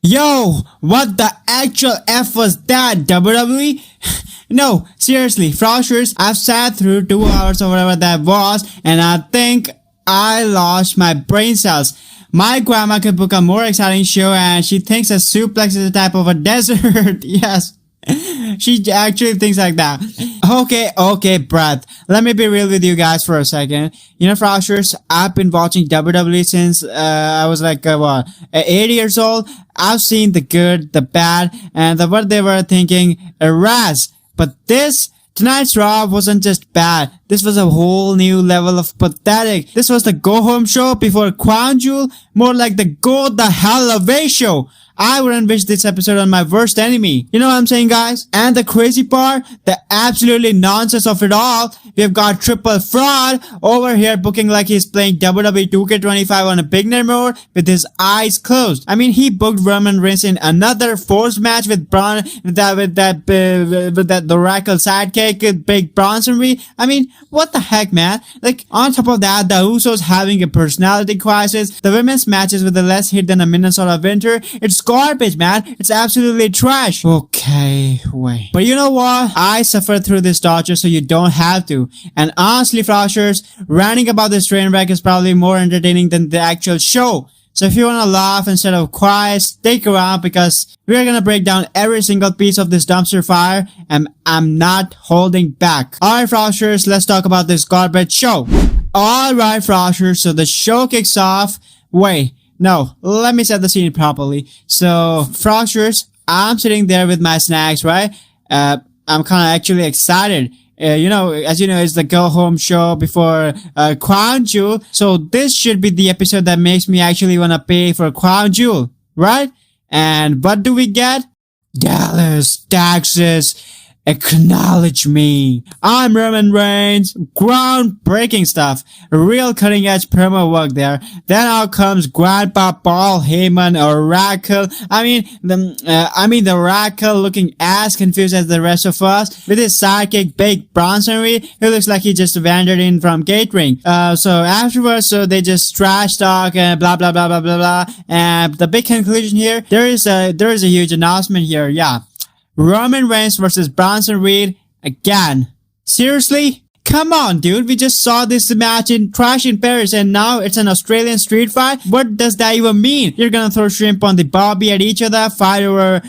Yo, what the actual F was that, WWE? No, seriously, Froxers, I've sat through 2 hours or whatever that was, and I think I lost my brain cells. My grandma could book a more exciting show, and she thinks a suplex is a type of a desert. Yes. She actually thinks like that. Okay, Brad. Let me be real with you guys for a second. You know, Froxers, I've been watching WWE since I was like, 8 years old. I've seen the good, the bad, and what they were thinking, Raz. But tonight's Raw wasn't just bad. This was a whole new level of pathetic. This was the go-home show before Crown Jewel, more like the go the hell away show. I wouldn't wish this episode on my worst enemy. You know what I'm saying, guys? And the crazy part, the absolutely nonsense of it all, we've got Triple Fraud over here booking like he's playing WWE 2K25 on a beginner mode with his eyes closed. I mean, he booked Roman Reigns in another forced match with that Oracle sidekick, Big Bronson Reed. I mean, what the heck, man? Like, on top of that, the Usos having a personality crisis, the women's matches with a less hit than a Minnesota Winter. It's garbage, man. It's absolutely trash. Okay, wait. But you know what? I suffered through this torture so you don't have to. And honestly, Froxers, ranting about this train wreck is probably more entertaining than the actual show. So if you want to laugh instead of cry, stick around because we're gonna break down every single piece of this dumpster fire and I'm not holding back. Alright, Froxers, let's talk about this garbage show. Alright, Froxers, so the show kicks off. Wait. No, let me set the scene properly. So, Froxers, I'm sitting there with my snacks, right? I'm kind of actually excited. You know, as you know, it's the go home show before Crown Jewel. So this should be the episode that makes me actually want to pay for Crown Jewel, right? And what do we get? Dallas, Texas, acknowledge me. I'm Roman Reigns. Groundbreaking stuff. Real cutting edge promo work there. Then out comes Grandpa Paul Heyman, Oracle. I mean the Oracle looking as confused as the rest of us with his sidekick Big Bronson Reed, who looks like he just wandered in from catering. So afterwards, they just trash talk and blah blah blah blah blah blah. And the big conclusion here, there is a huge announcement here. Yeah. Roman Reigns versus Bronson Reed again. Seriously? Come on, dude. We just saw this match in Trash in Paris and now it's an Australian street fight? What does that even mean? You're gonna throw shrimp on the barbie at each other, fight over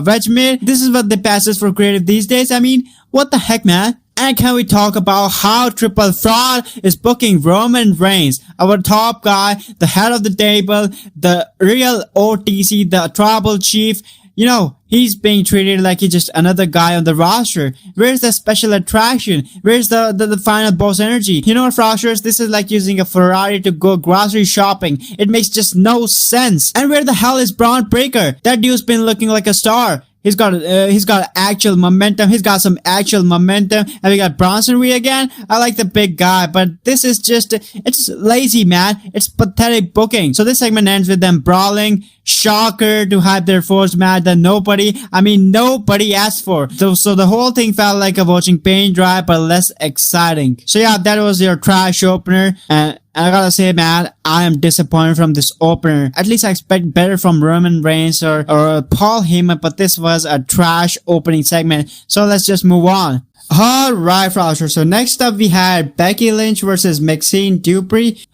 veg meat? This is what the passes for creative these days? I mean, what the heck, man? And can we talk about how Triple Fraud is booking Roman Reigns, our top guy, the head of the table, the real OTC, the tribal chief? You know, he's being treated like he's just another guy on the roster. Where's the special attraction? Where's the final boss energy? You know what, Froxers? This is like using a Ferrari to go grocery shopping. It makes just no sense. And where the hell is Braun Breaker? That dude's been looking like a star. He's got actual momentum. He's got some actual momentum. And we got Bronson Reed again. I like the big guy, but this is just, it's lazy, man. It's pathetic booking. So this segment ends with them brawling. Shocker to hype their forced match that nobody asked for. So the whole thing felt like a watching paint dry, but less exciting. So yeah, that was your trash opener. And I gotta say, man, I am disappointed from this opener. At least I expect better from Roman Reigns or Paul Heyman, but this was a trash opening segment. So let's just move on. Alright, Froxers. So next up we had Becky Lynch versus Maxine Dupree.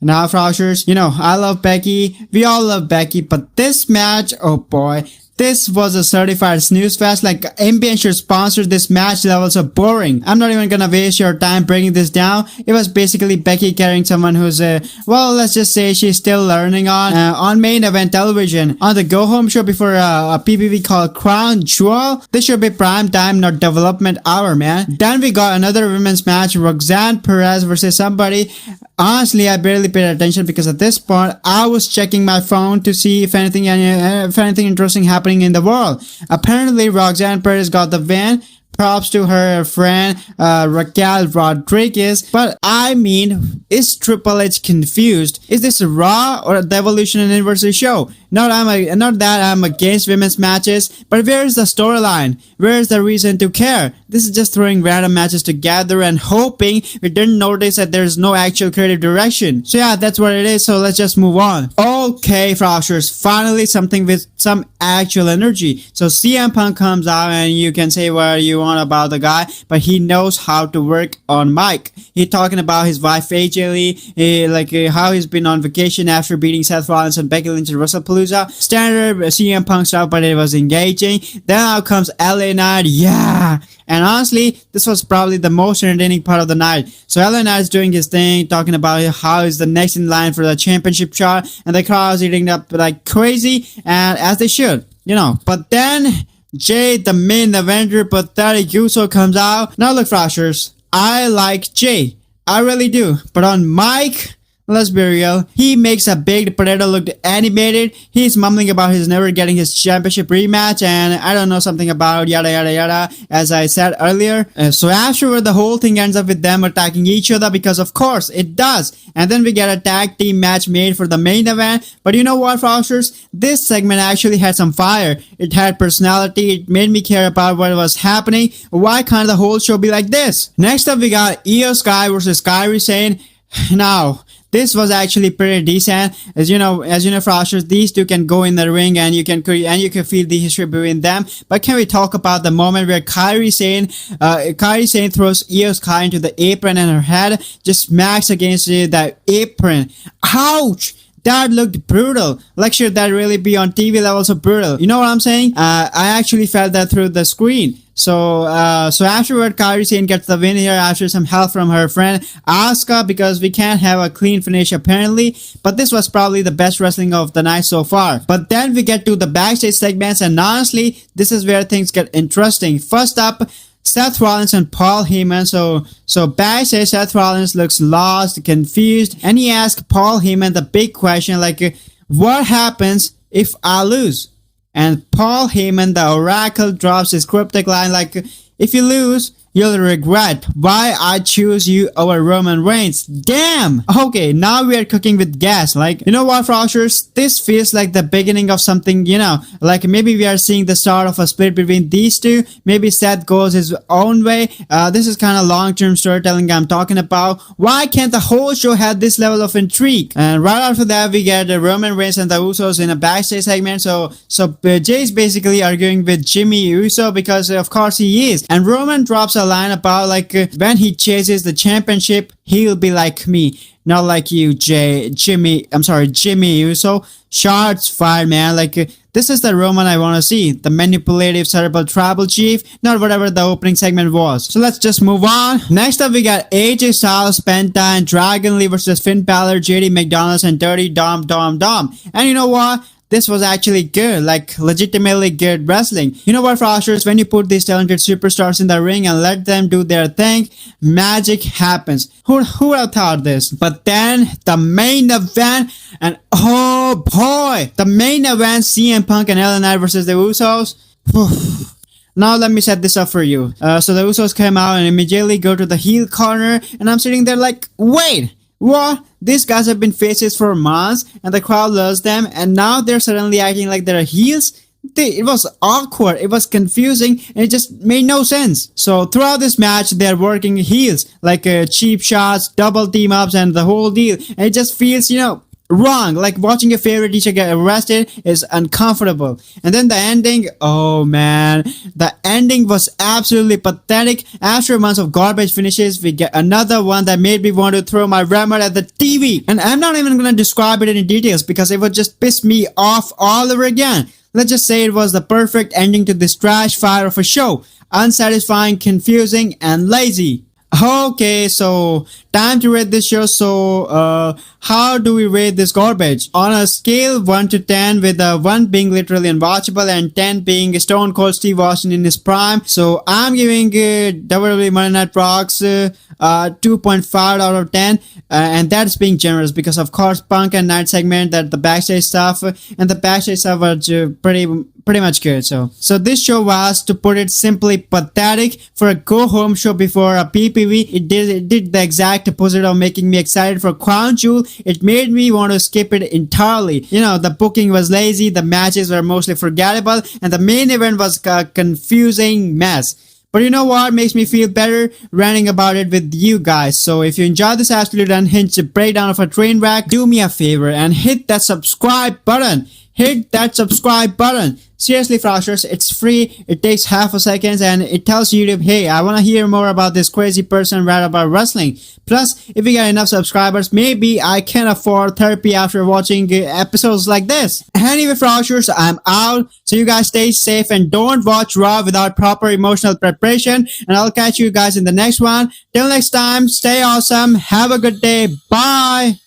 Now, Froxers, you know, I love Becky. We all love Becky, but this match, oh boy. This was a certified snooze fest. Like, NBN should sponsor this match. Levels are boring. I'm not even gonna waste your time breaking this down. It was basically Becky carrying someone who's, well, let's just say she's still learning on main event television. On the go-home show before a PPV called Crown Jewel. This should be prime time, not development hour, man. Then we got another women's match, Roxanne Perez versus somebody. Honestly, I barely paid attention because at this point, I was checking my phone to see if anything interesting happening in the world. Apparently, Roxanne Perez got the win. Props to her friend Raquel Rodriguez. But I mean, is Triple H confused? Is this a Raw or a Devolution Anniversary show? Not that I'm against women's matches, but where's the storyline? Where's the reason to care? This is just throwing random matches together and hoping we didn't notice that there's no actual creative direction. So yeah, that's what it is, so let's just move on. Okay, Froxers, finally something with some actual energy. So CM Punk comes out and you can say what you want about the guy, but he knows how to work on mic. He's talking about his wife AJ Lee, how he's been on vacation after beating Seth Rollins and Becky Lynch at WrestlePalooza. Standard CM Punk stuff, but it was engaging. Then out comes LA Knight, yeah! And honestly, this was probably the most entertaining part of the night. So LA Knight is doing his thing, talking about how he's the next in line for the championship shot, and the crowd's eating up like crazy, and as they should, you know. But then Jay, the main eventer, pathetic Uso comes out. Now look, Froxers, I like Jay. I really do. But on mic, let's be real, he makes a big potato look animated. He's mumbling about his never getting his championship rematch, and I don't know, something about yada yada yada, as I said earlier. So afterward, the whole thing ends up with them attacking each other, because of course it does. And then we get a tag team match made for the main event. But you know what, Froxers? This segment actually had some fire. It had personality. It made me care about what was happening. Why can't the whole show be like this? Next up, we got Io Sky versus Kairi Sane. Now, this was actually pretty decent. As you know, Froxers, these two can go in the ring and you can feel the history between them. But can we talk about the moment where Kairi Sane throws Io Sky into the apron and her head just smacks against the apron? Ouch! That looked brutal. Like, should that really be on TV levels of brutal? You know what I'm saying? I actually felt that through the screen. So afterward, Kairi Sane gets the win here after some help from her friend Asuka, because we can't have a clean finish apparently. But this was probably the best wrestling of the night so far. But then we get to the backstage segments, and honestly, this is where things get interesting. First up, Seth Rollins and Paul Heyman. So backstage, Seth Rollins looks lost, confused, and he asks Paul Heyman the big question, what happens if I lose? And Paul Heyman, the Oracle, drops his cryptic line if you lose, you'll regret why I choose you over Roman Reigns. Damn! Okay, now we are cooking with gas. You know what, Froxers? This feels like the beginning of something, maybe we are seeing the start of a split between these two. Maybe Seth goes his own way. This is kind of long-term storytelling I'm talking about. Why can't the whole show have this level of intrigue? And right after that, we get Roman Reigns and the Usos in a backstage segment. So Jay's basically arguing with Jimmy Uso, because of course he is. And Roman drops a line about when he chases the championship, he'll be like me, not like you, Jimmy Uso. Shots fired, man. This is the Roman I want to see, the manipulative cerebral tribal chief, not whatever the opening segment was. So let's just move on. Next up, we got AJ Styles, Penta, and Dragon Lee versus Finn Balor, JD McDonald's, and Dirty Dom. And you know what? This was actually good, legitimately good wrestling. You know what, Froxers? When you put these talented superstars in the ring and let them do their thing, magic happens. Who would have thought this? But then, the main event, and oh boy! The main event, CM Punk and LA Knight versus the Usos. Now let me set this up for you. So the Usos came out and immediately go to the heel corner, and I'm sitting there wait! What? These guys have been faces for months and the crowd loves them, and now they're suddenly acting like they're heels? It was awkward, it was confusing, and it just made no sense. So throughout this match, they're working heels, cheap shots, double team ups, and the whole deal. And it just feels, wrong. Watching your favorite teacher get arrested is uncomfortable. And then the ending, oh man, the ending was absolutely pathetic. After months of garbage finishes, we get another one that made me want to throw my remote at the TV. And I'm not even gonna describe it in details, because it would just piss me off all over again. Let's just say it was the perfect ending to this trash fire of a show. Unsatisfying, confusing, and lazy. Okay, so time to rate this show. So how do we rate this garbage? On a scale 1 to 10, with 1 being literally unwatchable and 10 being Stone Cold Steve Austin in his prime. So I'm giving WWE Monday Night FROX 2.5 out of 10, and that's being generous, because of course Punk and Night segment, that the backstage stuff, and the backstage stuff was pretty much good. So this show was, to put it simply, pathetic. For a go-home show before a PPV, it did the exact opposite of making me excited for Crown Jewel. It made me want to skip it entirely. The booking was lazy, the matches were mostly forgettable, and the main event was a confusing mess. But you know what makes me feel better? Ranting about it with you guys. So if you enjoyed this absolute unhinged breakdown of a train wreck, do me a favor and hit that subscribe button. Hit that subscribe button. Seriously, Froxers, it's free. It takes half a second and it tells YouTube, hey, I want to hear more about this crazy person rant about wrestling. Plus, if we get enough subscribers, maybe I can afford therapy after watching episodes like this. Anyway, Froxers, I'm out. So you guys stay safe and don't watch Raw without proper emotional preparation. And I'll catch you guys in the next one. Till next time, stay awesome. Have a good day. Bye.